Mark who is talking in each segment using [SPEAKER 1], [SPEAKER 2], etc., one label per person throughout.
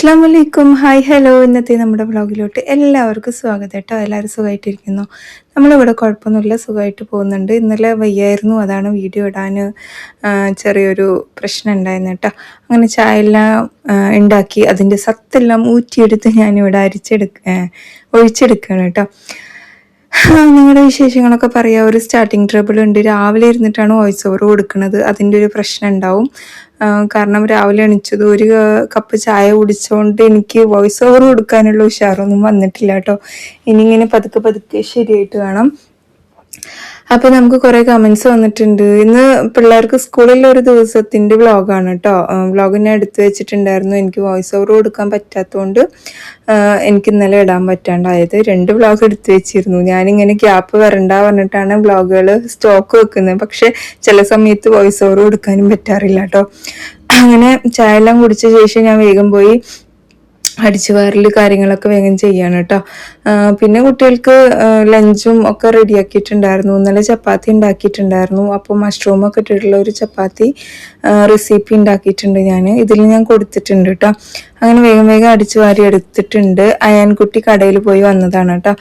[SPEAKER 1] അസ്സാം വലൈക്കും. Hi hello. ഇന്നത്തെ നമ്മുടെ വ്ളോഗിലോട്ട് എല്ലാവർക്കും സ്വാഗതം കേട്ടോ. എല്ലാവരും സുഖമായിട്ടിരിക്കുന്നു. നമ്മളിവിടെ കുഴപ്പമൊന്നുമില്ല, സുഖമായിട്ട് പോകുന്നുണ്ട്. ഇന്നലെ വയ്യായിരുന്നു, അതാണ് വീഡിയോ ഇടാൻ ചെറിയൊരു പ്രശ്നം ഉണ്ടായിരുന്നു കേട്ടോ. അങ്ങനെ ചായ എല്ലാം ഉണ്ടാക്കി അതിൻ്റെ സത്തെല്ലാം ഊറ്റിയെടുത്ത് ഞാനിവിടെ ഒഴിച്ചെടുക്കുകയാണ് കേട്ടോ. നിങ്ങളുടെ വിശേഷങ്ങളൊക്കെ പറയാം. ഒരു സ്റ്റാർട്ടിങ് ട്രബിൾ ഉണ്ട്. രാവിലെ ഇരുന്നിട്ടാണ് വോയിസ് ഓവർ കൊടുക്കുന്നത്, അതിൻ്റെ ഒരു പ്രശ്നം ഉണ്ടാവും. കാരണം രാവിലെ എണിച്ചത് ഒരു കപ്പ് ചായ കുടിച്ചുകൊണ്ട് എനിക്ക് വോയിസ് ഓവർ കൊടുക്കാനുള്ള ഉഷാറൊന്നും വന്നിട്ടില്ല കേട്ടോ. ഇനി ഇങ്ങനെ പതുക്കെ പതുക്കെ ശരിയായിട്ട് വേണം. അപ്പോൾ നമുക്ക് കുറേ കമൻസ് വന്നിട്ടുണ്ട്. ഇന്ന് പിള്ളേർക്ക് സ്കൂളിൽ ഒരു ദിവസത്തിൻ്റെ വ്ളോഗാണ് കേട്ടോ. വ്ളോഗ് ഞാൻ എടുത്തു വെച്ചിട്ടുണ്ടായിരുന്നു. എനിക്ക് വോയിസ് ഓവർ കൊടുക്കാൻ പറ്റാത്തതുകൊണ്ട് എനിക്ക് ഇന്നലെ ഇടാൻ പറ്റാണ്ടായത്. 2 വ്ളോഗ് എടുത്തു വെച്ചിരുന്നു. ഞാനിങ്ങനെ ഗ്യാപ്പ് വരണ്ട പറഞ്ഞിട്ടാണ് വ്ളോഗുകൾ സ്റ്റോക്ക് വെക്കുന്നത്. പക്ഷെ ചില സമയത്ത് വോയിസ് ഓവർ കൊടുക്കാനും പറ്റാറില്ല കേട്ടോ. അങ്ങനെ ചായ എല്ലാം കുടിച്ച ശേഷം ഞാൻ വേഗം പോയി അടിച്ചുവാരൽ കാര്യങ്ങളൊക്കെ വേഗം ചെയ്യാണ് കേട്ടോ. പിന്നെ കുട്ടികൾക്ക് ലഞ്ചും ഒക്കെ റെഡിയാക്കിയിട്ടുണ്ടായിരുന്നു. ഇന്നലെ ചപ്പാത്തി ഉണ്ടാക്കിയിട്ടുണ്ടായിരുന്നു. അപ്പോൾ മഷ്റൂമൊക്കെ ഇട്ടിട്ടുള്ള ഒരു ചപ്പാത്തി റെസിപ്പി ഉണ്ടാക്കിയിട്ടുണ്ട് ഇതിൽ ഞാൻ കൊടുത്തിട്ടുണ്ട് കേട്ടോ. അങ്ങനെ വേഗം വേഗം അടിച്ചു വാരി എടുത്തിട്ടുണ്ട്. അയാൻകുട്ടി കടയിൽ പോയി വന്നതാണ് കേട്ടോ.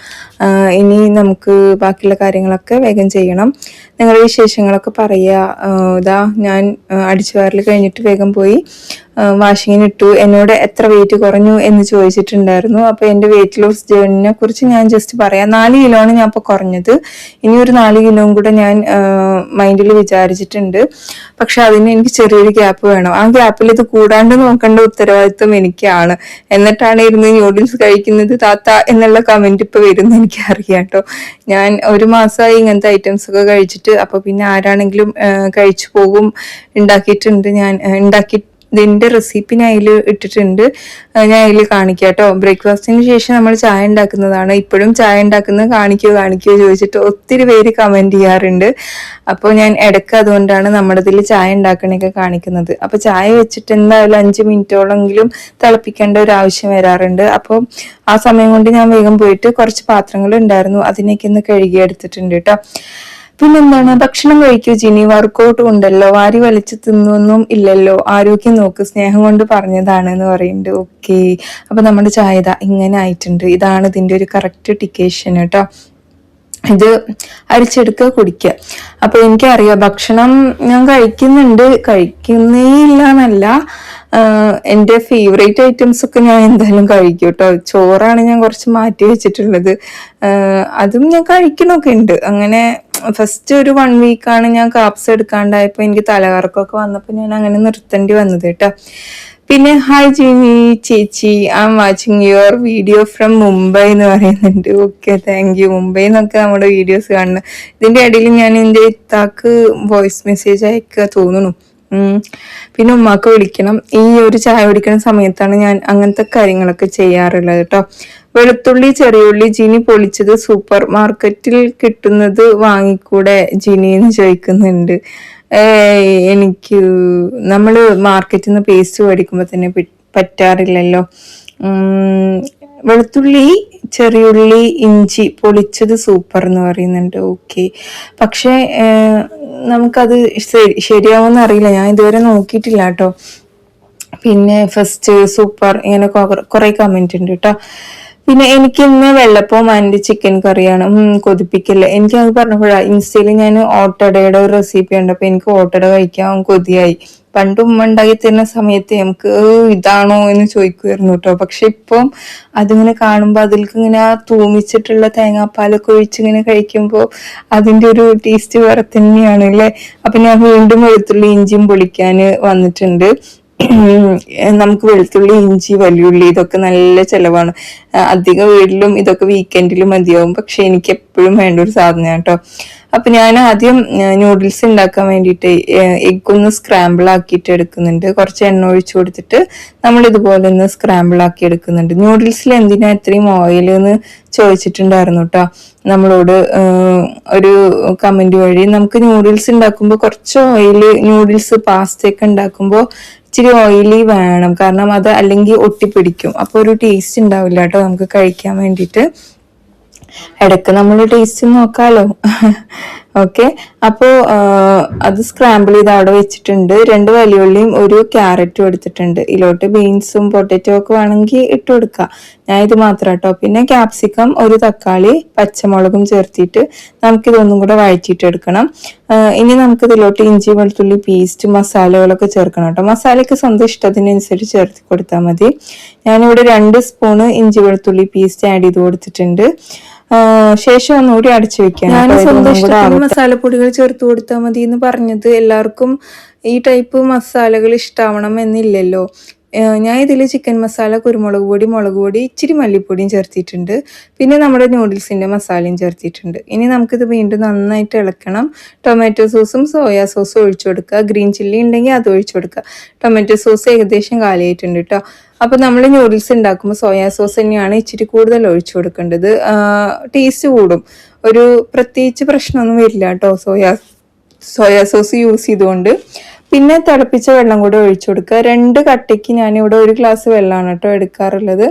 [SPEAKER 1] ഇനി നമുക്ക് ബാക്കിയുള്ള കാര്യങ്ങളൊക്കെ വേഗം ചെയ്യണം. നിങ്ങളുടെ വിശേഷങ്ങളൊക്കെ പറയുക. ഇതാ ഞാൻ അടിച്ചു വാരൽ കഴിഞ്ഞിട്ട് വേഗം പോയി വാഷിങ്ങിനിട്ടു. എന്നോട് എത്ര വെയിറ്റ് കുറഞ്ഞു എന്ന് ചോദിച്ചിട്ടുണ്ടായിരുന്നു. അപ്പോൾ എൻ്റെ വെയിറ്റ് ലോസ് ജേർണിനെ കുറിച്ച് ഞാൻ ജസ്റ്റ് പറയാം. 4 കിലോയാണ് ഞാൻ ഇപ്പോൾ കുറഞ്ഞത്. ഇനി ഒരു 4 കിലോയും കൂടെ ഞാൻ മൈൻഡിൽ വിചാരിച്ചിട്ടുണ്ട്. പക്ഷെ അതിന് എനിക്ക് ചെറിയൊരു ഗ്യാപ്പ് വേണം. ആ ഗ്യാപ്പിൽ ഇത് കൂടാണ്ട് നോക്കേണ്ട ഉത്തരവാദിത്വം എനിക്കാണ്. എന്നിട്ടാണ് ഇരുന്ന് ന്യൂഡിൽസ് കഴിക്കുന്നത് താത്ത എന്നുള്ള കമന്റ് ഇപ്പൊ വരുന്നത് എനിക്ക് അറിയാം കേട്ടോ. ഞാൻ ഒരു മാസമായി ഇങ്ങനത്തെ ഐറ്റംസ് ഒക്കെ കഴിച്ചിട്ട്. അപ്പൊ പിന്നെ ആരാണെങ്കിലും കഴിച്ചു പോകും. ഇതിന്റെ റെസിപ്പി ഞാൻ അതിൽ ഇട്ടിട്ടുണ്ട്. ഞാൻ അതിൽ കാണിക്കാം കേട്ടോ. ബ്രേക്ക്ഫാസ്റ്റിന് ശേഷം നമ്മൾ ചായ ഉണ്ടാക്കുന്നതാണ്. ഇപ്പോഴും ചായ ഉണ്ടാക്കുന്നത് കാണിക്കോ ചോദിച്ചിട്ട് ഒത്തിരി പേര് കമന്റ് ചെയ്യാറുണ്ട്. അപ്പോൾ ഞാൻ ഇടയ്ക്ക് അതുകൊണ്ടാണ് നമ്മുടെ ഇതിൽ ചായ ഉണ്ടാക്കണൊക്കെ കാണിക്കുന്നത്. അപ്പോൾ ചായ വെച്ചിട്ട് എന്തായാലും 5 മിനിറ്റോളെങ്കിലും തിളപ്പിക്കേണ്ട ഒരു ആവശ്യം വരാറുണ്ട്. അപ്പോൾ ആ സമയം കൊണ്ട് ഞാൻ വേഗം പോയിട്ട് കുറച്ച് പാത്രങ്ങൾ ഉണ്ടായിരുന്നു, അതിനൊക്കെ ഒന്ന് കഴുകി എടുത്തിട്ടുണ്ട് കേട്ടോ. പിന്നെന്താണ്, ഭക്ഷണം കഴിക്കൂ ജിനി, വർക്കൗട്ട് ഉണ്ടല്ലോ, വാരി വലിച്ചു തിന്നൊന്നും ഇല്ലല്ലോ, ആരോഗ്യം നോക്ക്, സ്നേഹം കൊണ്ട് പറഞ്ഞതാണ് എന്ന് പറയുന്നുണ്ട്. ഓക്കെ, അപ്പൊ നമ്മുടെ ചായ ഇങ്ങനെ ആയിട്ടുണ്ട്. ഇതാണ് ഇതിന്റെ ഒരു കറക്റ്റ് ടിക്കേഷൻ കേട്ടോ. ഇത് അരിച്ചെടുക്കുക, കുടിക്കുക. അപ്പൊ എനിക്കറിയാം ഭക്ഷണം ഞാൻ കഴിക്കുന്നേ ഇല്ല എന്നല്ല. എൻ്റെ ഫേവറേറ്റ് ഐറ്റംസ് ഒക്കെ ഞാൻ എന്തായാലും കഴിക്കും കേട്ടോ. ചോറാണ് ഞാൻ കുറച്ച് മാറ്റി വെച്ചിട്ടുള്ളത്. അതും ഞാൻ കഴിക്കണമൊക്കെ ഉണ്ട്. അങ്ങനെ ഫസ്റ്റ് ഒരു 1 വീക്കാണ് ഞാൻ കാപ്സ് എടുക്കാണ്ടായപ്പോൾ എനിക്ക് തലകറക്കമൊക്കെ വന്നപ്പോൾ ഞാൻ അങ്ങനെ നിർത്തേണ്ടി വന്നത് കേട്ടോ. പിന്നെ ഹായ് ജിനി ചേച്ചി, I M watching your video from Mumbai എന്ന് പറയുന്നുണ്ട്. Okay, thank you. മുംബൈ എന്നൊക്കെ നമ്മുടെ വീഡിയോസ് കാണുന്നത്. ഇതിന്റെ ഇടയിൽ ഞാൻ എൻ്റെ ഇത്താക്ക് വോയിസ് മെസ്സേജ് അയക്കുക തോന്നുന്നു. പിന്നെ ഉമ്മാക്ക് വിളിക്കണം. ഈ ഒരു ചായ കുടിക്കുന്ന സമയത്താണ് ഞാൻ അങ്ങനത്തെ കാര്യങ്ങളൊക്കെ ചെയ്യാറുള്ളത് കേട്ടോ. വെളുത്തുള്ളി ചെറിയുള്ളി ജിനി പൊളിച്ചത് സൂപ്പർ മാർക്കറ്റിൽ കിട്ടുന്നത് വാങ്ങിക്കൂടെ ജിനി എന്ന് ചോദിക്കുന്നുണ്ട്. എനിക്ക് നമ്മള് മാർക്കറ്റിൽ നിന്ന് പേസ്റ്റ് മേടിക്കുമ്പോൾ തന്നെ പറ്റാറില്ലല്ലോ. വെളുത്തുള്ളി ചെറിയുള്ളി ഇഞ്ചി പൊളിച്ചത് സൂപ്പർ എന്ന് പറയുന്നുണ്ട്. ഓക്കെ, പക്ഷെ നമുക്കത് ശരിയാവുമെന്ന് അറിയില്ല. ഞാൻ ഇതുവരെ നോക്കിയിട്ടില്ല കേട്ടോ. പിന്നെ ഫസ്റ്റ് സൂപ്പർ ഇങ്ങനെ കുറെ കമന്റ് ഉണ്ട് കേട്ടോ. പിന്നെ എനിക്ക് ഇന്ന് വെള്ളപ്പവും ആൻഡ് ചിക്കൻ കറിയാണ്. കൊതിപ്പിക്കില്ല. എനിക്ക് അത് പറഞ്ഞപ്പോഴാണ് ഇൻസ്റ്റയിൽ ഞാൻ ഓട്ടടയുടെ ഒരു റെസിപ്പി ഉണ്ട്. അപ്പൊ എനിക്ക് ഓട്ടട കഴിക്കാൻ കൊതിയായി. പണ്ട് ഉമ്മ ഉണ്ടാക്കി തരുന്ന സമയത്ത് നമുക്ക് ഇതാണോ എന്ന് ചോദിക്കുമായിരുന്നു കേട്ടോ. പക്ഷെ ഇപ്പം അതിങ്ങനെ കാണുമ്പോൾ അതിലേക്ക് ഇങ്ങനെ ആ തൂമിച്ചിട്ടുള്ള തേങ്ങാപ്പാലൊക്കെ ഒഴിച്ചിങ്ങനെ കഴിക്കുമ്പോൾ അതിന്റെ ഒരു ടേസ്റ്റ് വേറെ തന്നെയാണ് അല്ലേ. അപ്പൊ ഞാൻ വീണ്ടും വെളുത്തുള്ളി ഇഞ്ചിയും പൊളിക്കാൻ വന്നിട്ടുണ്ട്. നമുക്ക് വെളുത്തുള്ളി ഇഞ്ചി വലിയുള്ളി ഇതൊക്കെ നല്ല ചെലവാണ്. അധികം വീട്ടിലും ഇതൊക്കെ വീക്കെൻഡിലും മതിയാവും. പക്ഷെ എനിക്ക് എപ്പോഴും വേണ്ട ഒരു സാധനം കേട്ടോ. അപ്പൊ ഞാൻ ആദ്യം നൂഡിൽസ് ഉണ്ടാക്കാൻ വേണ്ടിയിട്ട് എഗ് ഒന്ന് സ്ക്രാമ്പിൾ ആക്കിയിട്ട് എടുക്കുന്നുണ്ട്. കുറച്ച് എണ്ണ ഒഴിച്ചു കൊടുത്തിട്ട് നമ്മൾ ഇതുപോലെ ഒന്ന് സ്ക്രാമ്പിൾ ആക്കി എടുക്കുന്നുണ്ട്. നൂഡിൽസിൽ എന്തിനാ ഇത്രയും ഓയിൽ എന്ന് ചോദിച്ചിട്ടുണ്ടായിരുന്നു കേട്ടോ നമ്മളോട് ഒരു കമന്റ് വഴി. നമുക്ക് നൂഡിൽസ് ഉണ്ടാക്കുമ്പോൾ കുറച്ച് ഓയില്, നൂഡിൽസ് പാസ്ത ഒക്കെ ഉണ്ടാക്കുമ്പോൾ ഇച്ചിരി ഓയിലി വേണം. കാരണം അത് അല്ലെങ്കിൽ ഒട്ടിപ്പിടിക്കും. അപ്പൊ ഒരു ടേസ്റ്റ് ഉണ്ടാവില്ല കേട്ടോ നമുക്ക് കഴിക്കാൻ വേണ്ടിയിട്ട്. ഇടയ്ക്ക് നമ്മൾ ടേസ്റ്റ് നോക്കാലോ. ഓക്കെ. അപ്പോൾ അത് സ്ക്രാമ്പിൾ ചെയ്ത് അവിടെ വെച്ചിട്ടുണ്ട്. 2 വലിയുള്ളിയും ഒരു ക്യാരറ്റും എടുത്തിട്ടുണ്ട്. ഇതിലോട്ട് ബീൻസും പൊട്ടറ്റോ ഒക്കെ വേണമെങ്കിൽ ഇട്ട് കൊടുക്കുക. ഞാൻ ഇത് മാത്രം കേട്ടോ. പിന്നെ ക്യാപ്സിക്കം, ഒരു തക്കാളി, പച്ചമുളകും ചേർത്തിട്ട് നമുക്കിതൊന്നും കൂടെ വഴറ്റിയിട്ട് എടുക്കണം. ഇനി നമുക്ക് ഇതിലോട്ട് ഇഞ്ചി വെളുത്തുള്ളി പേസ്റ്റ് മസാലകളൊക്കെ ചേർക്കണം കേട്ടോ. മസാലയ്ക്ക് സ്വന്തം ഇഷ്ടത്തിനനുസരിച്ച് ചേർത്ത് കൊടുത്താൽ മതി. ഞാനിവിടെ 2 സ്പൂണ് ഇഞ്ചി വെളുത്തുള്ളി പേസ്റ്റ് ആഡ് ചെയ്ത് കൊടുത്തിട്ടുണ്ട്. ശേഷം ഒന്നുകൂടി അടച്ചു വെക്കാം. ഞാൻ സ്വന്തം ഇഷ്ടത്തിന് മസാലപ്പൊടികൾ ചേർത്ത് കൊടുത്താൽ മതി എന്ന് പറഞ്ഞത് എല്ലാവർക്കും ഈ ടൈപ്പ് മസാലകൾ ഇഷ്ടാവണം എന്നില്ലല്ലോ. ഞാൻ ഇതിൽ ചിക്കൻ മസാല, കുരുമുളക് പൊടി, മുളക് പൊടി, ഇച്ചിരി മല്ലിപ്പൊടിയും ചേർത്തിട്ടുണ്ട്. പിന്നെ നമ്മുടെ നൂഡിൽസിന്റെ മസാലയും ചേർത്തിട്ടുണ്ട്. ഇനി നമുക്കിത് വീണ്ടും നന്നായിട്ട് ഇളക്കണം. ടൊമാറ്റോ സോസും സോയാ സോസും ഒഴിച്ചു കൊടുക്കുക. ഗ്രീൻ ചില്ലി ഉണ്ടെങ്കിൽ അത് ഒഴിച്ചു കൊടുക്കുക. ടൊമാറ്റോ സോസ് ഏകദേശം കാലിയായിട്ടുണ്ട് കേട്ടോ. അപ്പോൾ നമ്മൾ നൂഡിൽസ് ഉണ്ടാക്കുമ്പോൾ സോയാ സോസ് തന്നെയാണ് ഇച്ചിരി കൂടുതൽ ഒഴിച്ചു കൊടുക്കേണ്ടത്. ടേസ്റ്റ് കൂടും. ഒരു പ്രത്യേകിച്ച് പ്രശ്നമൊന്നും വരില്ല കേട്ടോ സോയാ സോസ് യൂസ് ചെയ്തുകൊണ്ട്. പിന്നെ തിളപ്പിച്ച വെള്ളം കൂടെ ഒഴിച്ചു കൊടുക്കുക. 2 കട്ടയ്ക്ക് ഞാനിവിടെ 1 ഗ്ലാസ് വെള്ളമാണ് കേട്ടോ എടുക്കാറുള്ളത്.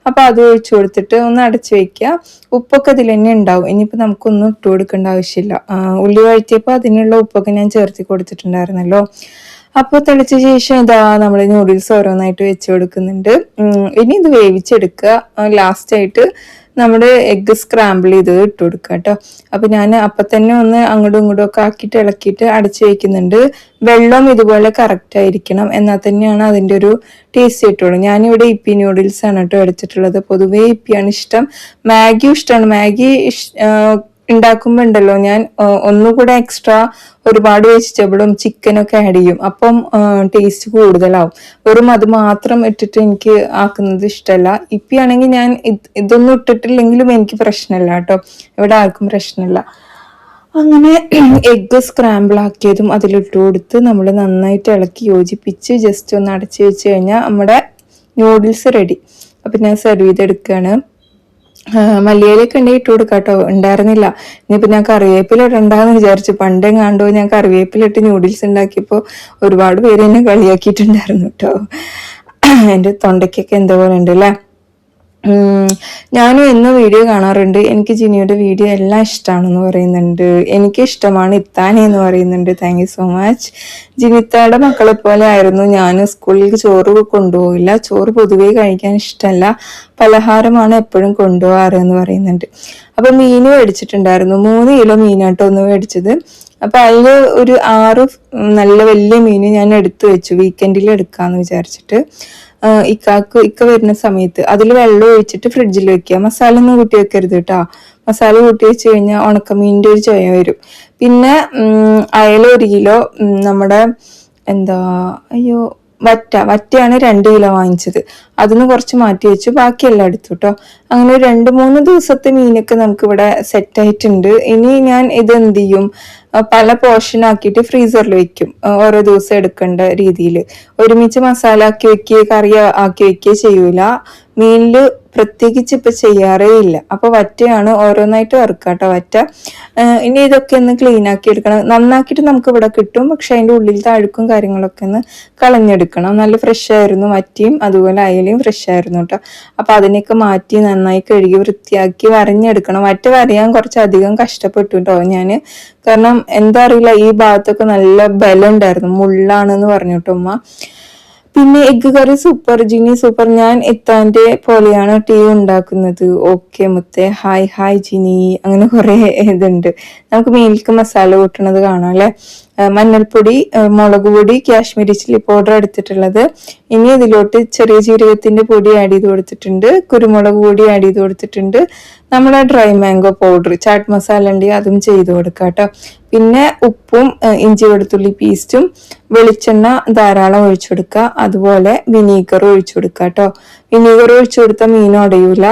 [SPEAKER 1] അപ്പോൾ അത് ഒഴിച്ചു കൊടുത്തിട്ട് ഒന്ന് അടച്ചു വെക്കുക. ഉപ്പൊക്കെ ഇതിൽ തന്നെ ഉണ്ടാവും. ഇനിയിപ്പോൾ നമുക്കൊന്നും ഇട്ട് കൊടുക്കേണ്ട ആവശ്യമില്ല. ഉള്ളി വഴറ്റിയപ്പോൾ അതിനുള്ള ഉപ്പൊക്കെ ഞാൻ ചേർത്തി കൊടുത്തിട്ടുണ്ടായിരുന്നല്ലോ. അപ്പോൾ തിളച്ച ശേഷം ഇതാ നമ്മൾ നൂഡിൽസ് ഓരോന്നായിട്ട് വെച്ച് കൊടുക്കുന്നുണ്ട്. ഇനി ഇത് വേവിച്ചെടുക്കുക. ലാസ്റ്റായിട്ട് നമ്മുടെ എഗ്ഗ് സ്ക്രാമ്പിൾ ചെയ്ത് ഇട്ട് കൊടുക്കുക കേട്ടോ. അപ്പം ഞാൻ അപ്പം തന്നെ ഒന്ന് അങ്ങോട്ടും ഇങ്ങോട്ടും ഒക്കെ ആക്കിയിട്ട് ഇളക്കിയിട്ട് അടച്ചു വയ്ക്കുന്നുണ്ട്. വെള്ളം ഇതുപോലെ കറക്റ്റ് ആയിരിക്കണം, എന്നാൽ തന്നെയാണ് അതിൻ്റെ ഒരു ടേസ്റ്റ് കിട്ടുള്ളൂ. ഞാനിവിടെ ഇപ്പി നൂഡിൽസ് ആണ് കേട്ടോ എടുത്തിട്ടുള്ളത്. പൊതുവേ ഇപ്പിയാണ് ഇഷ്ടം. മാഗി ഇഷ്ടമാണ്. മാഗി ഉണ്ടാക്കുമ്പോൾ ഉണ്ടല്ലോ ഞാൻ ഒന്നുകൂടെ എക്സ്ട്രാ ഒരുപാട് വെജിറ്റബിളും ചിക്കനൊക്കെ ആഡ് ചെയ്യും. അപ്പം ടേസ്റ്റ് കൂടുതലാവും. വെറും അത് മാത്രം ഇട്ടിട്ട് എനിക്ക് ആക്കുന്നത് ഇഷ്ടമല്ല. ഇപ്പിയാണെങ്കിൽ ഞാൻ ഇതൊന്നും ഇട്ടിട്ടില്ലെങ്കിലും എനിക്ക് പ്രശ്നമില്ല കേട്ടോ. ഇവിടെ ആർക്കും പ്രശ്നമില്ല. അങ്ങനെ എഗ്ഗ് സ്ക്രാമ്പിൾ ആക്കിയതും അതിലിട്ട് കൊടുത്ത് നമ്മൾ നന്നായിട്ട് ഇളക്കി യോജിപ്പിച്ച് ജസ്റ്റ് ഒന്ന് അടച്ചു വെച്ച് കഴിഞ്ഞാൽ നമ്മുടെ നൂഡിൽസ് റെഡി. അപ്പം ഞാൻ സെർവ് ചെയ്തെടുക്കുകയാണ്. മല്ലിയിലൊക്കെ ഉണ്ടെങ്കിൽ ഇട്ട് കൊടുക്കാം കേട്ടോ. ഉണ്ടായിരുന്നില്ല. ഇനിയിപ്പോൾ ഞാൻ കറിവേപ്പില ഇടണ്ടെന്ന് വിചാരിച്ചു. പണ്ടേ കണ്ടോ ഞാൻ കറിവേപ്പില ഇട്ട് നൂഡിൽസ് ഉണ്ടാക്കിയപ്പോൾ ഒരുപാട് പേര് എന്നെ കളിയാക്കിയിട്ടുണ്ടായിരുന്നു കേട്ടോ. എൻ്റെ തൊണ്ടയ്ക്കൊക്കെ എന്തോ പോലെ ഉണ്ട് അല്ലേ. ഞാനും എന്നും വീഡിയോ കാണാറുണ്ട്. എനിക്ക് ജിനിയുടെ വീഡിയോ എല്ലാം ഇഷ്ടമാണെന്ന് പറയുന്നുണ്ട്. എനിക്ക് ഇഷ്ടമാണ് ഇത്താനെ എന്ന് പറയുന്നുണ്ട്. Thank you so much. ജിനിത്തയുടെ മക്കളെ പോലെ ആയിരുന്നു ഞാൻ. സ്കൂളിൽ ചോറ് കൊണ്ടുപോകില്ല. ചോറ് പൊതുവേ കഴിക്കാൻ ഇഷ്ടമല്ല. പലഹാരമാണ് എപ്പോഴും കൊണ്ടുപോകാറ് എന്ന് പറയുന്നുണ്ട്. അപ്പൊ മീൻ മേടിച്ചിട്ടുണ്ടായിരുന്നു. 3 കിലോ മീനാട്ടോ ഒന്ന് മേടിച്ചത്. അപ്പൊ അതിൽ ഒരു 6 നല്ല വലിയ മീൻ ഞാൻ എടുത്തു വെച്ചു. വീക്കെൻഡിൽ എടുക്കാന്ന് വിചാരിച്ചിട്ട്. ഇക്ക വരുന്ന സമയത്ത് അതിൽ വെള്ളം ഒഴിച്ചിട്ട് ഫ്രിഡ്ജിൽ വെക്കുക. മസാല ഒന്നും കൂട്ടി വെക്കരുത് കേട്ടോ. മസാല കൂട്ടി വെച്ച് കഴിഞ്ഞാൽ ഉണക്കമീനിന്റെ ഒരു ചൊയ വരും. പിന്നെ അയല 1 കിലോ, നമ്മുടെ വറ്റയാണ് 2 കിലോ വാങ്ങിച്ചത്. അതിന് കുറച്ച് മാറ്റി വെച്ചു. ബാക്കിയെല്ലാം എടുത്തു കേട്ടോ. അങ്ങനെ 2-3 ദിവസത്തെ മീനൊക്കെ നമുക്ക് ഇവിടെ സെറ്റ് ആയിട്ടുണ്ട്. ഇനി ഞാൻ ഇത് എന്ത് ചെയ്യും, പല പോർഷൻ ആക്കിയിട്ട് ഫ്രീസറിൽ വെക്കും. ഓരോ ദിവസം എടുക്കേണ്ട രീതിയിൽ ഒരുമിച്ച് മസാല ആക്കി വെക്കുകയോ കറി ആക്കി വെക്കുകയോ ചെയ്യൂല. മീനില് പ്രത്യേകിച്ച് ഇപ്പൊ ചെയ്യാറേ ഇല്ല. അപ്പൊ വറ്റയാണ് ഓരോന്നായിട്ട് വറുക്കാട്ടോ വറ്റ. ഇനി ഇതൊക്കെ ഒന്ന് ക്ലീൻ ആക്കി എടുക്കണം. നന്നാക്കിയിട്ട് നമുക്ക് ഇവിടെ കിട്ടും. പക്ഷെ അതിന്റെ ഉള്ളിലത്തെ അഴുക്കും കാര്യങ്ങളൊക്കെ ഒന്ന് കളഞ്ഞെടുക്കണം. നല്ല ഫ്രഷ് ആയിരുന്നു വറ്റിയും അതുപോലെ അയലയും ഫ്രഷ് ആയിരുന്നു കേട്ടോ. അപ്പൊ അതിനൊക്കെ മാറ്റി നന്നായി കഴുകി വൃത്തിയാക്കി വരഞ്ഞെടുക്കണം. വറ്റ വരയാൻ കുറച്ചധികം കഷ്ടപ്പെട്ടു കേട്ടോ ഞാന്. കാരണം എന്താ അറിയില്ല, ഈ ഭാഗത്തൊക്കെ നല്ല ബലം ഉണ്ടായിരുന്നു. മുള്ളാണെന്ന് പറഞ്ഞു കേട്ടോ ഉമ്മ. പിന്നെ എഗ്ഗ് കറി സൂപ്പർ ജിനി സൂപ്പർ. ഞാൻ ഇത്താന്റെ പോലെയാണ് ടീ ഉണ്ടാക്കുന്നത്. ഓക്കെ മുത്തേ. ഹായ് ജിനി. അങ്ങനെ കുറെ ഇതുണ്ട്. നമുക്ക് മീൽക്ക് മസാല കൂട്ടണത് കാണാം അല്ലെ. മഞ്ഞൾപ്പൊടി, മുളക് പൊടി, കാശ്മീരി ചില്ലി പൗഡർ എടുത്തിട്ടുള്ളത്. ഇനി ഇതിലോട്ട് ചെറിയ ജീരകത്തിന്റെ പൊടി ആഡ് ചെയ്ത് കൊടുത്തിട്ടുണ്ട്. കുരുമുളക് പൊടി ആഡ് ചെയ്ത് കൊടുത്തിട്ടുണ്ട്. നമ്മളെ dry mango powder, chaat masala ഉണ്ടെങ്കിൽ അതും ചെയ്ത് കൊടുക്കാം കേട്ടോ. പിന്നെ ഉപ്പും ഇഞ്ചി വെളുത്തുള്ളി പേസ്റ്റും, വെളിച്ചെണ്ണ ധാരാളം ഒഴിച്ചു കൊടുക്കുക. അതുപോലെ വിനീഗർ ഒഴിച്ചു കൊടുക്കുക കേട്ടോ. വിനീഗർ ഒഴിച്ചു കൊടുത്താൽ മീൻ ഉടയൂല.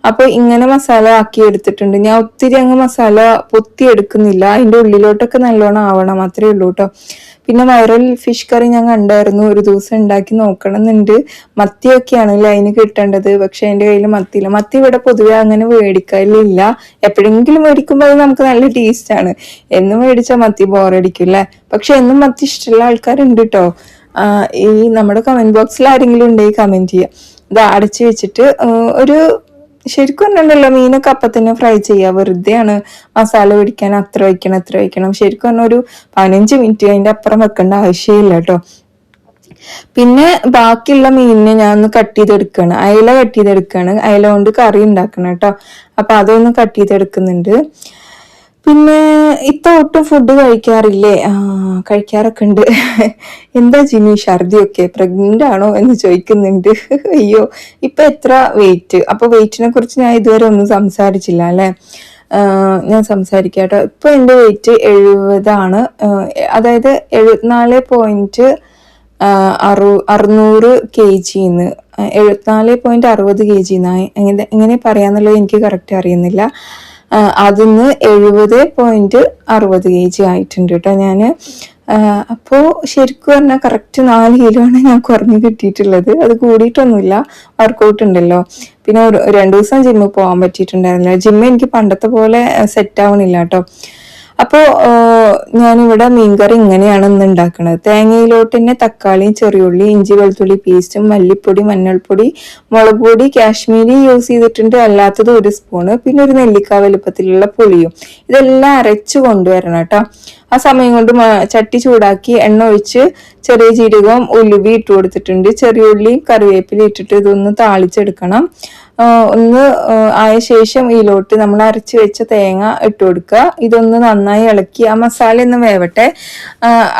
[SPEAKER 1] അപ്പൊ ഇങ്ങനെ മസാല ആക്കി എടുത്തിട്ടുണ്ട്. ഞാൻ ഒത്തിരി അങ്ങ് മസാല പൊത്തി എടുക്കുന്നില്ല. അതിന്റെ ഉള്ളിലോട്ടൊക്കെ നല്ലോണം ആവണം, അത്രേ ഉള്ളൂ കേട്ടോ. പിന്നെ വൈറൽ ഫിഷ് കറി ഞാൻ കണ്ടായിരുന്നു. ഒരു ദിവസം ഉണ്ടാക്കി നോക്കണം എന്നുണ്ട്. മത്തിയൊക്കെയാണല്ലേ അതിന് കിട്ടേണ്ടത്. പക്ഷെ എന്റെ കയ്യിൽ മത്തിയില്ല. മത്തി ഇവിടെ പൊതുവെ അങ്ങനെ മേടിക്കലില്ല. എപ്പോഴെങ്കിലും മേടിക്കുമ്പോൾ അത് നമുക്ക് നല്ല ടേസ്റ്റ് ആണ്. എന്നും മേടിച്ചാൽ മത്തി ബോറടിക്കും അല്ലേ. പക്ഷെ എന്നും മത്തി ഇഷ്ടമുള്ള ആൾക്കാരുണ്ട് കേട്ടോ. ഈ നമ്മുടെ കമന്റ് ബോക്സിൽ ആരെങ്കിലും ഉണ്ടെങ്കിൽ കമന്റ് ചെയ്യാം. ഇത് അടച്ചു വെച്ചിട്ട് ഒരു ശരിക്കും പറഞ്ഞിട്ടുണ്ടല്ലോ മീനൊക്കെ അപ്പം തന്നെ ഫ്രൈ ചെയ്യുക, വെറുതെയാണ് മസാല പിടിക്കാൻ അത്ര വയ്ക്കണം. ശരിക്കും പറഞ്ഞാൽ ഒരു 15 മിനിറ്റ് അതിൻ്റെ അപ്പുറം വെക്കേണ്ട ആവശ്യമില്ല കേട്ടോ. പിന്നെ ബാക്കിയുള്ള മീനിനെ ഞാൻ ഒന്ന് കട്ട് ചെയ്തെടുക്കുകയാണ്, അയല കട്ട് ചെയ്തെടുക്കുകയാണ്. അയല കൊണ്ട് കറി ഉണ്ടാക്കണം കേട്ടോ. അപ്പൊ അതൊന്ന് കട്ട് ചെയ്തെടുക്കുന്നുണ്ട്. പിന്നെ ഇപ്പൊ ഒട്ടും ഫുഡ് കഴിക്കാറില്ലേ? കഴിക്കാറൊക്കെ ഉണ്ട്. എന്താ ജിനി ഛർദിയൊക്കെ, പ്രഗ്നന്റ് ആണോ എന്ന് ചോദിക്കുന്നുണ്ട്. അയ്യോ, ഇപ്പൊ എത്ര വെയിറ്റ്? അപ്പൊ വെയിറ്റിനെ കുറിച്ച് ഞാൻ ഇതുവരെ ഒന്നും സംസാരിച്ചില്ല അല്ലെ. ഞാൻ സംസാരിക്കാം കേട്ടോ. ഇപ്പൊ എന്റെ വെയിറ്റ് 70 അതായത് 74.600 kg 74.60 kg എങ്ങനെ പറയാന്നുള്ളത് എനിക്ക് കറക്റ്റ് അറിയുന്നില്ല. അതിന്ന് 70.60 kg ആയിട്ടുണ്ട് കേട്ടോ ഞാന്. അപ്പോൾ ശരിക്കും പറഞ്ഞാൽ കറക്റ്റ് 4 കിലോ ആണ് ഞാൻ കുറഞ്ഞു കിട്ടിയിട്ടുള്ളത്. അത് കൂടിയിട്ടൊന്നുമില്ല, വർക്കൗട്ട് ഉണ്ടല്ലോ. പിന്നെ 2 ദിവസം ജിമ്മിൽ പോകാൻ പറ്റിയിട്ടുണ്ടായിരുന്നില്ല. ജിമ്മ് എനിക്ക് പണ്ടത്തെ പോലെ സെറ്റ് ആവണില്ല കേട്ടോ. അപ്പോൾ ഞാനിവിടെ മീൻകറി ഇങ്ങനെയാണ് ഇന്ന് ഉണ്ടാക്കുന്നത്. തേങ്ങയിലോട്ട് തന്നെ തക്കാളിയും ചെറിയുള്ളി, ഇഞ്ചി വെളുത്തുള്ളി പേസ്റ്റും, മല്ലിപ്പൊടി, മഞ്ഞൾപ്പൊടി, മുളക് പൊടി, കാശ്മീരി യൂസ് ചെയ്തിട്ടുണ്ട്, അല്ലാത്തത് 1 സ്പൂണ്, പിന്നെ ഒരു നെല്ലിക്ക വലുപ്പത്തിലുള്ള പുളിയും. ഇതെല്ലാം അരച്ചു കൊണ്ടുവരണം കേട്ടോ. ആ സമയം കൊണ്ട് ചട്ടി ചൂടാക്കി എണ്ണ ഒഴിച്ച് ചെറിയ ജീരകം ഉലുവി ഇട്ട് കൊടുത്തിട്ടുണ്ട്. ചെറിയുള്ളിയും കറിവേപ്പില ഇട്ടിട്ട് ഇതൊന്ന് താളിച്ചെടുക്കണം. ഒന്ന് ആയ ശേഷം ഇതിലോട്ട് നമ്മൾ അരച്ച് വെച്ച തേങ്ങ ഇട്ട് കൊടുക്കുക. ഇതൊന്ന് നന്നായി ഇളക്കി ആ മസാല ഒന്ന് വേവട്ടെ.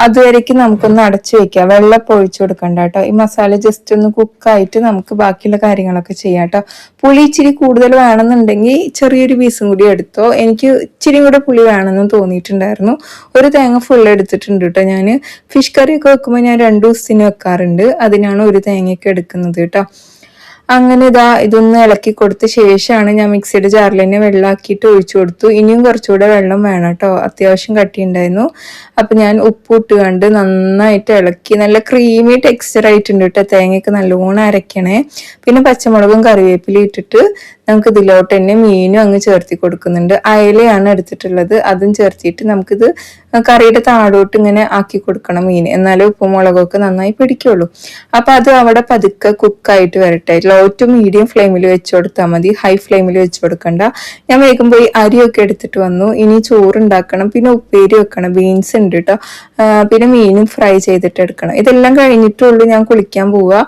[SPEAKER 1] അതുവരേക്കും നമുക്കൊന്ന് അടച്ചു വെക്കാം. വെള്ളം ഒഴിച്ചു കൊടുക്കണ്ട കേട്ടോ. ഈ മസാല ജസ്റ്റ് ഒന്ന് കുക്കായിട്ട് നമുക്ക് ബാക്കിയുള്ള കാര്യങ്ങളൊക്കെ ചെയ്യാം കേട്ടോ. പുളി ഇച്ചിരി കൂടുതൽ വേണമെന്നുണ്ടെങ്കിൽ ചെറിയൊരു പീസും കൂടി എടുത്തോ. എനിക്ക് ഇച്ചിരി കൂടെ പുളി വേണമെന്ന് തോന്നിയിട്ടുണ്ടായിരുന്നു. ഒരു തേങ്ങ ഫുൾ എടുത്തിട്ടുണ്ട് കേട്ടോ. ഞാൻ ഫിഷ് കറി ഒക്കെ വെക്കുമ്പോൾ ഞാൻ 2 ദിവസത്തിന് വെക്കാറുണ്ട്. അതിനാണ് ഒരു തേങ്ങയൊക്കെ എടുക്കുന്നത് കേട്ടോ. അങ്ങനെ ഇതൊന്ന് ഇളക്കി കൊടുത്ത ശേഷമാണ് ഞാൻ മിക്സിയുടെ ജാറിൽ തന്നെ വെള്ളമാക്കിയിട്ട് ഒഴിച്ചു കൊടുത്തു. ഇനിയും കുറച്ചുകൂടെ വെള്ളം വേണം കേട്ടോ, അത്യാവശ്യം കട്ടി ഉണ്ടായിരുന്നു. അപ്പൊ ഞാൻ ഉപ്പ് ഇട്ട് കണ്ട് നന്നായിട്ട് ഇളക്കി നല്ല ക്രീമി ടെക്സ്ചർ ആയിട്ടുണ്ട് കേട്ടോ. തേങ്ങയൊക്കെ നല്ലോണം അരയ്ക്കണേ. പിന്നെ പച്ചമുളകും കറിവേപ്പിലയും ഇട്ടിട്ട് നമുക്ക് ഇതിലോട്ട് തന്നെ മീനും അങ്ങ് ചേർത്തി കൊടുക്കുന്നുണ്ട്. അയലയാണ് എടുത്തിട്ടുള്ളത്, അതും ചേർത്തിട്ട് നമുക്കിത് കറിയുടെ താഴോട്ട് ഇങ്ങനെ ആക്കി കൊടുക്കണം മീൻ, എന്നാലേ ഉപ്പും മുളകൊക്കെ നന്നായി പിടിക്കുള്ളൂ. അപ്പൊ അത് അവിടെ പതുക്കെ കുക്കായിട്ട് വരട്ടെ. ലോ ടു മീഡിയം ഫ്ലെയിമിൽ വെച്ച് കൊടുത്താൽ മതി, ഹൈ ഫ്ലെയിമിൽ വെച്ച് കൊടുക്കണ്ട. ഞാൻ വേഗം പോയി അരിയൊക്കെ എടുത്തിട്ട് വന്നു. ഇനി ചോറുണ്ടാക്കണം, പിന്നെ ഉപ്പേരി വെക്കണം, ബീൻസ് ഉണ്ട് കേട്ടോ, പിന്നെ മീനും ഫ്രൈ ചെയ്തിട്ട് എടുക്കണം. ഇതെല്ലാം കഴിഞ്ഞിട്ടുള്ളൂ ഞാൻ കുളിക്കാൻ പോവുക.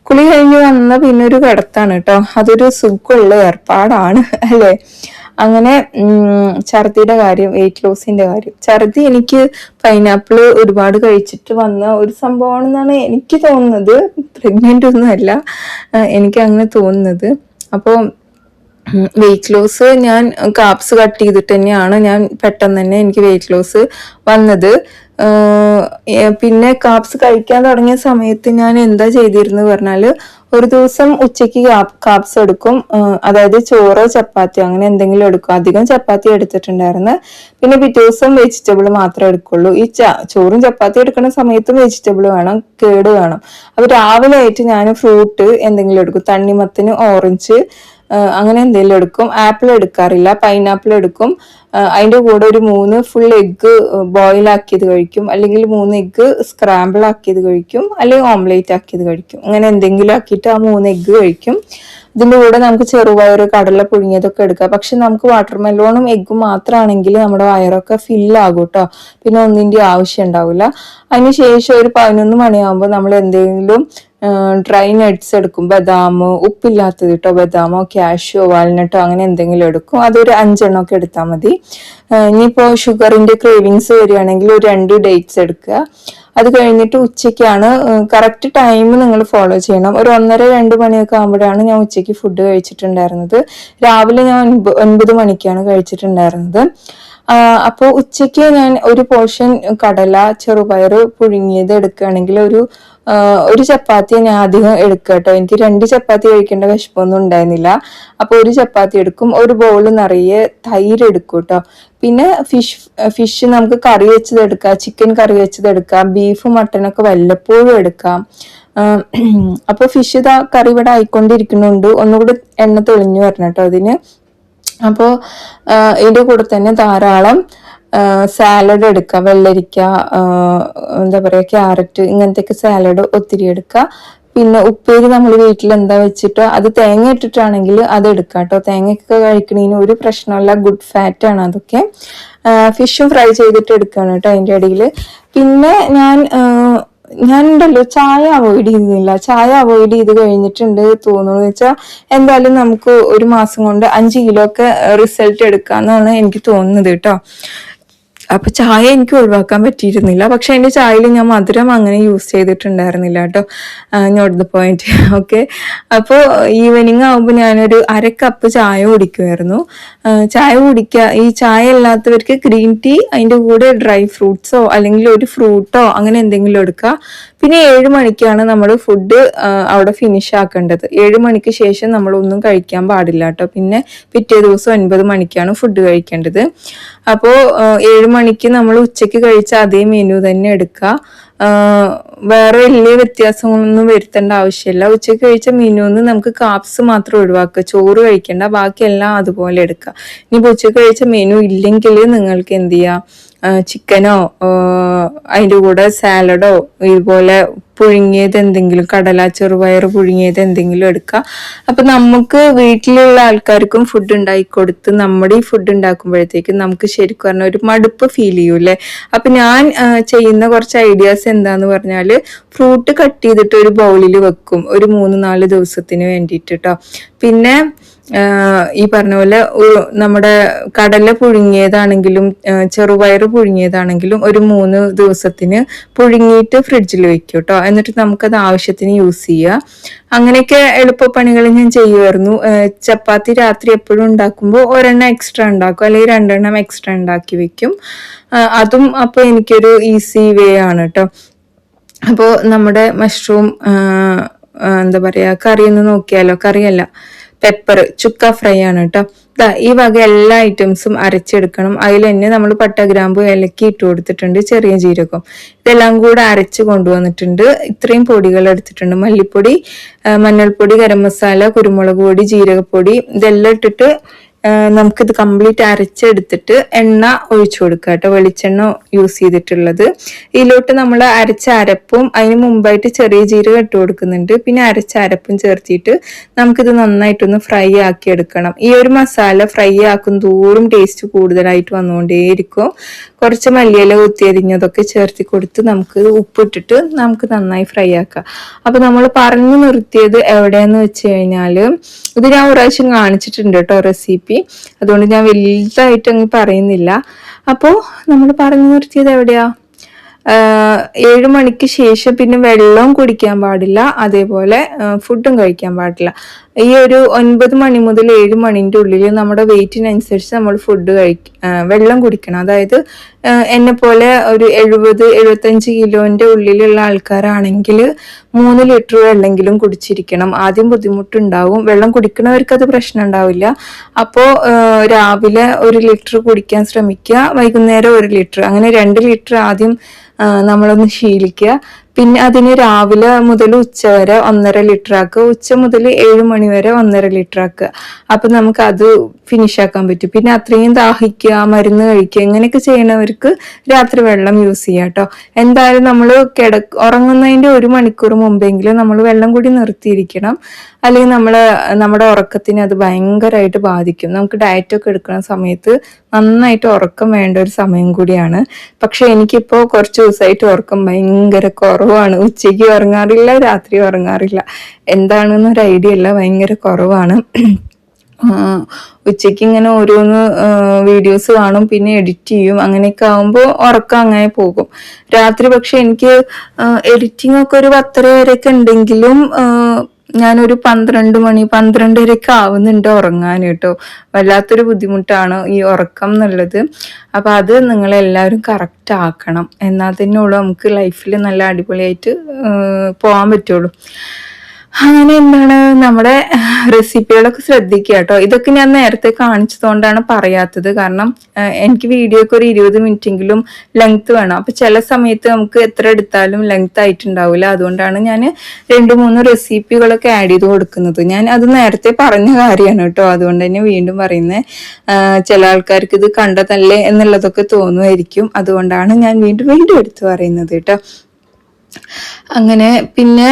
[SPEAKER 1] കുളി കഴിഞ്ഞ് വന്ന പിന്നെ ഒരു കിടത്താണ് കേട്ടോ. അതൊരു സുഖമുള്ള ഏർപ്പാടാണ് അല്ലേ. അങ്ങനെ ഛർദിയുടെ കാര്യം, വെയിറ്റ് ലോസിന്റെ കാര്യം. ഛർദി എനിക്ക് പൈനാപ്പിൾ ഒരുപാട് കഴിച്ചിട്ട് വന്ന ഒരു സംഭവമാണെന്നാണ് എനിക്ക് തോന്നുന്നത്. പ്രഗ്നന്റ് ഒന്നും അല്ല, എനിക്ക് അങ്ങനെ തോന്നുന്നത്. അപ്പോൾ വെയിറ്റ് ലോസ് ഞാൻ കാപ്സ് കട്ട് ചെയ്തിട്ട് തന്നെയാണ് ഞാൻ പെട്ടെന്ന് തന്നെ എനിക്ക് വെയിറ്റ് ലോസ് വന്നത്. പിന്നെ കാപ്സ് കഴിക്കാൻ തുടങ്ങിയ സമയത്ത് ഞാൻ എന്താ ചെയ്തിരുന്നു പറഞ്ഞാൽ, ഒരു ദിവസം ഉച്ചയ്ക്ക് കാപ്സ് എടുക്കും, അതായത് ചോറോ ചപ്പാത്തിയോ അങ്ങനെ എന്തെങ്കിലും എടുക്കും. അധികം ചപ്പാത്തി എടുത്തിട്ടുണ്ടായിരുന്നു. പിന്നെ പിറ്റേ ദിവസം വെജിറ്റബിൾ മാത്രമേ എടുക്കുള്ളൂ. ഈ ചോറും ചപ്പാത്തി എടുക്കുന്ന സമയത്തും വെജിറ്റബിൾ വേണം, കേട് വേണം. അപ്പൊ രാവിലെ ആയിട്ട് ഞാൻ ഫ്രൂട്ട് എന്തെങ്കിലും എടുക്കും, തണ്ണിമത്തന്, ഓറഞ്ച് അങ്ങനെ എന്തെങ്കിലും എടുക്കും. ആപ്പിൾ എടുക്കാറില്ല, പൈനാപ്പിൾ എടുക്കും. അതിന്റെ കൂടെ ഒരു 3 ഫുൾ എഗ്ഗ് ബോയിൽ ആക്കിയത് കഴിക്കും, അല്ലെങ്കിൽ 3 എഗ്ഗ് സ്ക്രാമ്പിൾ ആക്കിയത് കഴിക്കും, അല്ലെങ്കിൽ ഓംലേറ്റ് ആക്കിയത് കഴിക്കും. അങ്ങനെ എന്തെങ്കിലും ആക്കിയിട്ട് ആ 3 എഗ്ഗ് കഴിക്കും. ഇതിന്റെ കൂടെ നമുക്ക് ചെറുപയർ, കടല പുഴുങ്ങിയതൊക്കെ എടുക്കാം. പക്ഷെ നമുക്ക് വാട്ടർമെലോണും എഗ്ഗും മാത്രമാണെങ്കിൽ നമ്മുടെ വയറൊക്കെ ഫില്ലാകും കേട്ടോ. പിന്നെ ഒന്നിന്റെ ആവശ്യം ഉണ്ടാവില്ല. അതിനുശേഷം ഒരു 11 മണിയാകുമ്പോൾ നമ്മൾ എന്തെങ്കിലും ഡ്രൈ നട്ട്സ് എടുക്കും. ബദാം, ഉപ്പില്ലാത്തത് കേട്ടോ, ബദാമോ കാഷ്യോ വാൽനട്ടോ അങ്ങനെ എന്തെങ്കിലും എടുക്കും. അതൊരു 5 എണ്ണമൊക്കെ എടുത്താൽ മതി. ഇനിയിപ്പോ ഷുഗറിന്റെ ക്രേവിങ്സ് വരികയാണെങ്കിൽ ഒരു 2 ഡേറ്റ്സ് എടുക്കുക. അത് കഴിഞ്ഞിട്ട് ഉച്ചയ്ക്കാണ് കറക്റ്റ് ടൈം നിങ്ങൾ ഫോളോ ചെയ്യണം. ഒരു 1:30-2 മണിയൊക്കെ ആകുമ്പോഴാണ് ഞാൻ ഉച്ചയ്ക്ക് ഫുഡ് കഴിച്ചിട്ടുണ്ടായിരുന്നത്. രാവിലെ ഞാൻ 9 മണിക്കാണ് കഴിച്ചിട്ടുണ്ടായിരുന്നത്. അപ്പോൾ ഉച്ചയ്ക്ക് ഞാൻ ഒരു പോർഷൻ കടല, ചെറുപയർ പുഴുങ്ങിയത് എടുക്കുകയാണെങ്കിൽ ഒരു ചപ്പാത്തി ഞാൻ അധികം എടുക്കുക കേട്ടോ. എനിക്ക് 2 ചപ്പാത്തി കഴിക്കേണ്ട വിശപ്പൊന്നും ഉണ്ടായിരുന്നില്ല. അപ്പൊ ഒരു ചപ്പാത്തി എടുക്കും. ഒരു ബൗൾ നിറയെ തൈര് എടുക്കും കേട്ടോ. പിന്നെ ഫിഷ് നമുക്ക് കറി വെച്ചത് എടുക്കാം, ചിക്കൻ കറി വെച്ചത് എടുക്കാം, ബീഫ് മട്ടനൊക്കെ വല്ലപ്പോഴും എടുക്കാം. അപ്പൊ ഫിഷ് കറി ഇവിടെ ആയിക്കൊണ്ടിരിക്കുന്നുണ്ട്. ഒന്നുകൂടി എണ്ണ തെളിഞ്ഞു വരണം കേട്ടോ അതിന്. അപ്പോൾ ഇതിന്റെ കൂടെ തന്നെ ധാരാളം സാലഡ് എടുക്കുക. വെള്ളരിക്ക, എന്താ പറയുക, ക്യാരറ്റ്, ഇങ്ങനത്തെയൊക്കെ സാലഡ് ഒത്തിരി എടുക്കുക. പിന്നെ ഉപ്പേരി നമ്മൾ വീട്ടിൽ എന്താ വെച്ചിട്ടോ അത് തേങ്ങ ഇട്ടിട്ടാണെങ്കിൽ അത് എടുക്കാം കേട്ടോ. തേങ്ങയൊക്കെ കഴിക്കണതിന് ഒരു പ്രശ്നമല്ല, ഗുഡ് ഫാറ്റ് ആണ് അതൊക്കെ. ഫിഷും ഫ്രൈ ചെയ്തിട്ട് എടുക്കുകയാണ് കേട്ടോ അതിൻ്റെ ഇടയിൽ. പിന്നെ ഞാനുണ്ടല്ലോ ചായ അവോയ്ഡ് ചെയ്യുന്നില്ല. ചായ അവോയ്ഡ് ചെയ്ത് കഴിഞ്ഞിട്ടുണ്ട് തോന്നുന്നു വെച്ചാൽ എന്തായാലും നമുക്ക് ഒരു മാസം കൊണ്ട് 5 കിലോ ഒക്കെ റിസൾട്ട് എടുക്കാന്നാണ് എനിക്ക് തോന്നുന്നത് കേട്ടോ. അപ്പൊ ചായ എനിക്ക് ഒഴിവാക്കാൻ പറ്റിയിരുന്നില്ല. പക്ഷെ അതിന്റെ ചായയിൽ ഞാൻ മധുരം അങ്ങനെ യൂസ് ചെയ്തിട്ടുണ്ടായിരുന്നില്ല കേട്ടോ. Note the point. ഓക്കെ, അപ്പോൾ ഈവനിങ് ആകുമ്പോൾ ഞാനൊരു 1/2 കപ്പ് ചായ കുടിക്കുമായിരുന്നു. ചായ കുടിക്കുക, ഈ ചായ അല്ലാത്തവർക്ക് ഗ്രീൻ ടീ അതിന്റെ കൂടെ ഡ്രൈ ഫ്രൂട്ട്സോ അല്ലെങ്കിൽ ഒരു ഫ്രൂട്ടോ അങ്ങനെ എന്തെങ്കിലും എടുക്കുക. പിന്നെ 7 മണിക്കാണ് നമ്മൾ ഫുഡ് അവിടെ ഫിനിഷ് ആക്കേണ്ടത്. 7 മണിക്ക് ശേഷം നമ്മളൊന്നും കഴിക്കാൻ പാടില്ല കേട്ടോ. പിന്നെ പിറ്റേ ദിവസം 9 മണിക്കാണ് ഫുഡ് കഴിക്കേണ്ടത്. അപ്പോൾ 7 മണിക്ക് നമ്മൾ ഉച്ചയ്ക്ക് കഴിച്ച അതേ മെനു തന്നെ എടുക്കുക. വേറെ വലിയ വ്യത്യാസങ്ങളൊന്നും വരുത്തേണ്ട ആവശ്യമില്ല. ഉച്ചയ്ക്ക് കഴിച്ച മെനുന്ന് നമുക്ക് കാപ്സ് മാത്രം ഒഴിവാക്കുക, ചോറ് കഴിക്കേണ്ട, ബാക്കിയെല്ലാം അതുപോലെ എടുക്കുക. ഇനിയിപ്പോൾ ഉച്ചയ്ക്ക് കഴിച്ച മെനു ഇല്ലെങ്കിൽ നിങ്ങൾക്ക് എന്ത് ചെയ്യാം, ചിക്കനോ അതിൻ്റെ കൂടെ സാലഡോ ഇതുപോലെ പുഴുങ്ങിയത് എന്തെങ്കിലും, കടല ചെറുപയർ പുഴുങ്ങിയത് എന്തെങ്കിലും എടുക്കുക. അപ്പൊ നമുക്ക് വീട്ടിലുള്ള ആൾക്കാർക്കും ഫുഡ് ഉണ്ടാക്കി കൊടുത്ത് നമ്മുടെ ഈ ഫുഡ് ഉണ്ടാക്കുമ്പോഴത്തേക്കും നമുക്ക് ശരിക്കും പറഞ്ഞാൽ ഒരു മടുപ്പ് ഫീൽ ചെയ്യൂലേ. അപ്പൊ ഞാൻ ചെയ്യുന്ന കുറച്ച് ഐഡിയാസ് എന്താന്ന് പറഞ്ഞാല്, ഫ്രൂട്ട് കട്ട് ചെയ്തിട്ട് ഒരു ബൗളിൽ വെക്കും ഒരു 3-4 ദിവസത്തിന് വേണ്ടിയിട്ട് കേട്ടോ. പിന്നെ ഈ പറഞ്ഞ പോലെ നമ്മുടെ കടല പുഴുങ്ങിയതാണെങ്കിലും ചെറുപയർ പുഴുങ്ങിയതാണെങ്കിലും ഒരു 3 ദിവസത്തിന് പുഴുങ്ങിയിട്ട് ഫ്രിഡ്ജിൽ വെക്കും കേട്ടോ. എന്നിട്ട് നമുക്കത് ആവശ്യത്തിന് യൂസ് ചെയ്യുക. അങ്ങനെയൊക്കെ എളുപ്പപ്പണികൾ ഞാൻ ചെയ്യുമായിരുന്നു. ചപ്പാത്തി രാത്രി എപ്പോഴും ഉണ്ടാക്കുമ്പോൾ 1 എക്സ്ട്രാ ഉണ്ടാക്കും, അല്ലെങ്കിൽ 2 എക്സ്ട്രാ ഉണ്ടാക്കി വെക്കും. അതും അപ്പോൾ എനിക്കൊരു ഈസി വേ ആണ് കേട്ടോ. അപ്പോൾ നമ്മുടെ മഷ്റൂം എന്താ പറയാ കറി ഒന്ന് നോക്കിയാലോ. കറിയല്ല, പെപ്പർ ചുക്ക ഫ്രൈ ആണ് കേട്ടോ. ഈ വക എല്ലാ ഐറ്റംസും അരച്ചെടുക്കണം. അതിൽ തന്നെ നമ്മൾ പട്ട, ഗ്രാമ്പു, ഏലക്ക ഇട്ട് കൊടുത്തിട്ടുണ്ട്, ചെറിയ ജീരകം, ഇതെല്ലാം കൂടെ അരച്ച് കൊണ്ടുവന്നിട്ടുണ്ട്. ഇത്രയും പൊടികൾ എടുത്തിട്ടുണ്ട്: മല്ലിപ്പൊടി, മഞ്ഞൾപ്പൊടി, ഗരം മസാല, കുരുമുളക് പൊടി, ജീരകപ്പൊടി, ഇതെല്ലാം ഇട്ടിട്ട് നമുക്കിത് കംപ്ലീറ്റ് അരച്ചെടുത്തിട്ട് എണ്ണ ഒഴിച്ചു കൊടുക്കുക കേട്ടോ. വെളിച്ചെണ്ണ യൂസ് ചെയ്തിട്ടുള്ളത്. ഇതിലോട്ട് നമ്മൾ അരച്ച അരപ്പും അതിന് മുമ്പായിട്ട് ചെറിയ ജീരകം ഇട്ട് കൊടുക്കുന്നുണ്ട്. പിന്നെ അരച്ച അരപ്പും ചേർത്തിട്ട് നമുക്കിത് നന്നായിട്ടൊന്ന് ഫ്രൈ ആക്കി എടുക്കണം. ഈ ഒരു മസാല ഫ്രൈ ആക്കും തോറും ടേസ്റ്റ് കൂടുതലായിട്ട് വന്നുകൊണ്ടേയിരിക്കും. കുറച്ച് മല്ലിയില കൊത്തിയരിഞ്ഞതൊക്കെ ചേർത്തി കൊടുത്ത് നമുക്ക് ഉപ്പിട്ടിട്ട് നമുക്ക് നന്നായി ഫ്രൈ ആക്കാം. അപ്പൊ നമ്മൾ പറഞ്ഞു നിർത്തിയത് എവിടെയെന്ന് വെച്ച് കഴിഞ്ഞാല്, ഇത് ഞാൻ ഒരു പ്രാവശ്യം കാണിച്ചിട്ടുണ്ട് കേട്ടോ റെസിപ്പി, അതുകൊണ്ട് ഞാൻ വലുതായിട്ട് അങ്ങ് പറയുന്നില്ല. അപ്പോൾ നമ്മൾ പറഞ്ഞു നിർത്തിയത് എവിടെയാ, 7 മണിക്ക് ശേഷം പിന്നെ വെള്ളവും കുടിക്കാൻ പാടില്ല, അതേപോലെ ഫുഡും കഴിക്കാൻ പാടില്ല. ഈ ഒരു 9 മണി മുതൽ 7 മണിന്റെ ഉള്ളിൽ നമ്മുടെ വെയിറ്റിനനുസരിച്ച് നമ്മൾ വെള്ളം കുടിക്കണം. അതായത് എന്നെ പോലെ ഒരു 70-75 കിലോന്റെ ഉള്ളിലുള്ള ആൾക്കാരാണെങ്കിൽ 3 ലിറ്റർ വെള്ളമെങ്കിലും കുടിച്ചിരിക്കണം. ആദ്യം ബുദ്ധിമുട്ടുണ്ടാവും, വെള്ളം കുടിക്കുന്നവർക്ക് അത് പ്രശ്നം ഉണ്ടാവില്ല. അപ്പോൾ രാവിലെ 1 ലിറ്റർ കുടിക്കാൻ ശ്രമിക്കുക, വൈകുന്നേരം 1 ലിറ്റർ, അങ്ങനെ 2 ലിറ്റർ ആദ്യം നമ്മളൊന്ന് ശീലിക്കുക. പിന്നെ അതിന് രാവിലെ മുതൽ ഉച്ച വരെ 1.5 ലിറ്റർ ആക്കുക, ഉച്ച മുതൽ 7 മണി വരെ 1.5 ലിറ്റർ ആക്കുക. അപ്പൊ നമുക്ക് അത് ഫിനിഷ് ആക്കാൻ പറ്റും. പിന്നെ അത്രയും ദാഹിക്കുക, മരുന്ന് കഴിക്കുക, ഇങ്ങനെയൊക്കെ ചെയ്യണവർക്ക് രാത്രി വെള്ളം യൂസ് ചെയ്യാം കേട്ടോ. എന്തായാലും നമ്മൾ ഉറങ്ങുന്നതിന്റെ 1 മണിക്കൂർ മുമ്പെങ്കിലും നമ്മൾ വെള്ളം കൂടി നിർത്തിയിരിക്കണം. അല്ലെങ്കിൽ നമ്മുടെ ഉറക്കത്തിന് അത് ഭയങ്കരമായിട്ട് ബാധിക്കും. നമുക്ക് ഡയറ്റൊക്കെ എടുക്കുന്ന സമയത്ത് നന്നായിട്ട് ഉറക്കം വേണ്ട ഒരു സമയം കൂടിയാണ്. പക്ഷെ എനിക്കിപ്പോ കുറച്ച് ദിവസമായിട്ട് ഉറക്കം ഭയങ്കര കുറവാണ്. ഉച്ചയ്ക്ക് ഉറങ്ങാറില്ല, രാത്രി ഉറങ്ങാറില്ല. എന്താണെന്നൊരു ഐഡിയ ഇല്ല, ഭയങ്കര കുറവാണ്. ഉച്ചയ്ക്ക് ഇങ്ങനെ ഓരോന്ന് വീഡിയോസ് കാണും, പിന്നെ എഡിറ്റ് ചെയ്യും, അങ്ങനെയൊക്കെ ആകുമ്പോൾ ഉറക്കം അങ്ങനെ പോകും. രാത്രി പക്ഷെ എനിക്ക് എഡിറ്റിംഗ് ഒക്കെ ഒരു 10:30 വരെയൊക്കെ ഉണ്ടെങ്കിലും ഞാനൊരു 12 ആവുന്നുണ്ട് ഉറങ്ങാൻ കേട്ടോ. വല്ലാത്തൊരു ബുദ്ധിമുട്ടാണ് ഈ ഉറക്കം എന്നുള്ളത്. അപ്പൊ അത് നിങ്ങളെല്ലാവരും കറക്റ്റ് ആക്കണം, എന്നാൽ തന്നെ ഉള്ളൂ നമുക്ക് ലൈഫിൽ നല്ല അടിപൊളിയായിട്ട് പോകാൻ പറ്റുള്ളൂ. അങ്ങനെ എന്താണ് നമ്മുടെ റെസിപ്പികളൊക്കെ ശ്രദ്ധിക്കുക കേട്ടോ. ഇതൊക്കെ ഞാൻ നേരത്തെ കാണിച്ചതുകൊണ്ടാണ് പറയാത്തത്, കാരണം എനിക്ക് വീഡിയോക്ക് ഒരു 20 മിനിറ്റെങ്കിലും ലെങ്ത് വേണം. അപ്പൊ ചില സമയത്ത് നമുക്ക് എത്ര എടുത്താലും ലെങ്ത് ആയിട്ടുണ്ടാവില്ല. അതുകൊണ്ടാണ് ഞാൻ 2-3 റെസിപ്പികളൊക്കെ ആഡ് ചെയ്ത് കൊടുക്കുന്നത്. ഞാൻ അത് നേരത്തെ പറഞ്ഞ കാര്യമാണ് കേട്ടോ, അതുകൊണ്ട് തന്നെ വീണ്ടും പറയുന്നത്. ചില ആൾക്കാർക്ക് ഇത് കണ്ടതല്ലേ എന്നുള്ളതൊക്കെ തോന്നുമായിരിക്കും, അതുകൊണ്ടാണ് ഞാൻ വീണ്ടും എടുത്ത് പറയുന്നത് കേട്ടോ. അങ്ങനെ പിന്നെ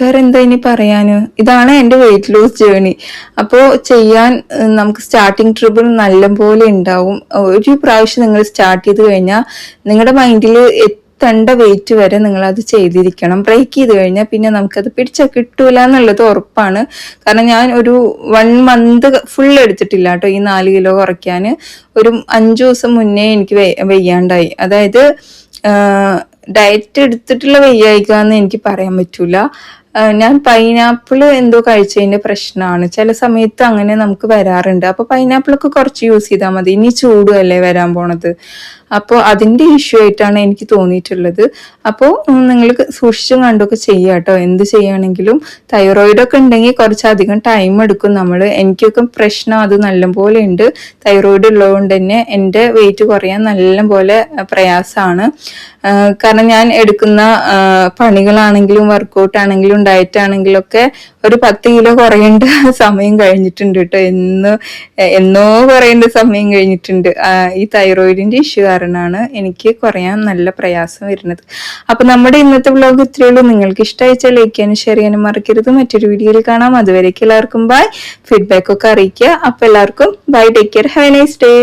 [SPEAKER 1] വേറെ എന്താ ഇനി പറയാന്, ഇതാണ് എൻ്റെ വെയിറ്റ് ലോസ് ജേണി. അപ്പോൾ ചെയ്യാൻ നമുക്ക് സ്റ്റാർട്ടിങ് ട്രിബിൾ നല്ലപോലെ ഉണ്ടാവും. ഒരു പ്രാവശ്യം നിങ്ങൾ സ്റ്റാർട്ട് ചെയ്ത് കഴിഞ്ഞാൽ നിങ്ങളുടെ മൈൻഡിൽ എത്തേണ്ട വെയിറ്റ് വരെ നിങ്ങൾ അത് ചെയ്തിരിക്കണം. ബ്രേക്ക് ചെയ്ത് കഴിഞ്ഞാൽ പിന്നെ നമുക്കത് പിടിച്ചാൽ കിട്ടൂല എന്നുള്ളത് ഉറപ്പാണ്. കാരണം ഞാൻ ഒരു 1 മന്ത് ഫുൾ എടുത്തിട്ടില്ല കേട്ടോ ഈ 4 കിലോ കുറയ്ക്കാൻ. ഒരു 5 ദിവസം മുന്നേ എനിക്ക് വയ്യാണ്ടായി. അതായത് ഡയറ്റ് എടുത്തിട്ടുള്ള വയ്യായിക എനിക്ക് പറയാൻ പറ്റൂല. ഞാൻ പൈനാപ്പിൾ എന്തോ കഴിച്ചതിന്റെ പ്രശ്നമാണ്. ചില സമയത്ത് അങ്ങനെ നമുക്ക് വരാറുണ്ട്. അപ്പൊ പൈനാപ്പിളൊക്കെ കുറച്ച് യൂസ് ചെയ്താൽ മതി. ഇനി ചൂടുമല്ലേ വരാൻ പോണത്. അപ്പോൾ അതിന്റെ ഇഷ്യൂ ആയിട്ടാണ് എനിക്ക് തോന്നിയിട്ടുള്ളത്. അപ്പോൾ നിങ്ങൾ സൂക്ഷിച്ചും കണ്ടൊക്കെ ചെയ്യുക കേട്ടോ. എന്ത് ചെയ്യുകയാണെങ്കിലും തൈറോയിഡ് ഒക്കെ ഉണ്ടെങ്കിൽ കുറച്ചധികം ടൈം എടുക്കും. എനിക്കൊക്കെ പ്രശ്നം അത് നല്ലപോലെ ഉണ്ട്. തൈറോയിഡ് ഉള്ളതുകൊണ്ട് തന്നെ എൻ്റെ വെയിറ്റ് കുറയാൻ നല്ലപോലെ പ്രയാസമാണ്. കാരണം ഞാൻ എടുക്കുന്ന പണികളാണെങ്കിലും വർക്കൗട്ട് ആണെങ്കിലും ഡയറ്റ് ആണെങ്കിലും ഒക്കെ ഒരു 10 കിലോ കുറയേണ്ട സമയം കഴിഞ്ഞിട്ടുണ്ട് കേട്ടോ. എന്നോ കുറയേണ്ട സമയം കഴിഞ്ഞിട്ടുണ്ട്. ഈ തൈറോയിഡിന്റെ ഇഷ്യൂ കാരണമാണ് എനിക്ക് കുറയാൻ നല്ല പ്രയാസം വരുന്നത്. അപ്പൊ നമ്മുടെ ഇന്നത്തെ വ്ലോഗ് ഇത്രയേ ഉള്ളൂ. നിങ്ങൾക്ക് ഇഷ്ടമായിച്ചാൽ ലൈക്ക് ചെയ്യാനും ഷെയർ ചെയ്യാനും മറക്കരുത്. മറ്റൊരു വീഡിയോയിൽ കാണാം. അതുവരേക്കും എല്ലാവർക്കും ബൈ. ഫീഡ്ബാക്ക് ഒക്കെ അറിയിക്കുക. അപ്പൊ എല്ലാവർക്കും bye, take care, have a nice day.